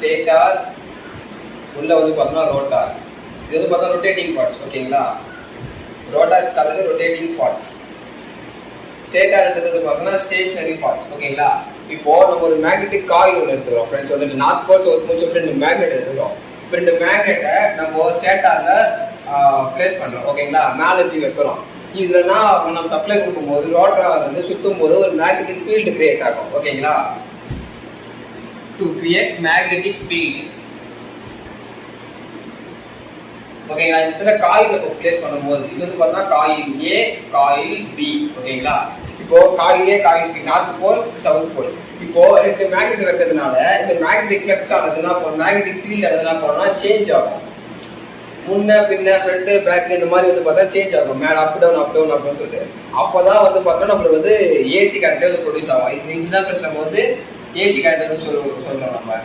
Stator, உள்ள வந்து பார்த்தோம்னா ரோட்டார். இது வந்து பார்த்தா ரொட்டேட்டிங் பார்ட்ஸ். ஓகேங்களா, ரோட்டார்ஸ் காலது ரொட்டேட்டிங் பார்ட்ஸ். ஸ்டேட்டார்ன்றது பார்த்தோம்னா ஸ்டேஷனரி பார்ட்ஸ். ஓகேங்களா, இப்போ நம்ம ஒரு மேக்னெட்டிக் காயில் ஒன்று எடுத்துக்கிறோம் ஃப்ரெண்ட்ஸ். வந்து நார்த் போல் சவுத் போல் சொல்லிட்டு 2 மேக்னெட் எடுத்துக்கிறோம். இப்போ 2 மேக்னெட்டை நம்ம ஸ்டேட்டார்ல பிளேஸ் பண்றோம். ஓகேங்களா, மேலே இப்படி வைக்கிறோம். இதுலனா நம்ம சப்ளை கொடுக்கும்போது ரோட்டார் வந்து சுத்தும் போது ஒரு மேக்னெட்டிக் ஃபீல்டு கிரியேட் ஆகும். ஓகேங்களா, டு கிரியேட் மேக்னெட்டிக் ஃபீல்டு. ஓகேங்களா, இந்த இடத்துல காயில் பிளேஸ் பண்ணும்போது இது வந்து பார்த்தா காயில் ஏ, காயில் பி. ஓகேங்களா, இப்போ coil A, coil B, north pole south pole. இப்போ 2 மேக்னெட் வைக்கிறதுனால இந்த மேக்னெட்டிக் ஃப்ளக்ஸ் ஆனதுன்னா மேக்னெட்டிக் ஃபீல்ட் ஆனதுன்னா போனா சேஞ்ச் ஆகும். முன்ன பின்ன ஃப்ரண்ட் பேக் இந்த மாதிரி வந்து பார்த்தா சேஞ்ச் ஆகும். மேலே அப் டவுன் அப் டவுன் அப்படின்னு சொல்லிட்டு அப்போதான் வந்து பார்த்தோம்னா நம்மளுக்கு வந்து ஏசி கரண்ட் வந்து ப்ரொடியூஸ் ஆகும். இதுதான் நம்ம வந்து ஏசி கரண்ட் வந்து சொல்றோம் நம்ம.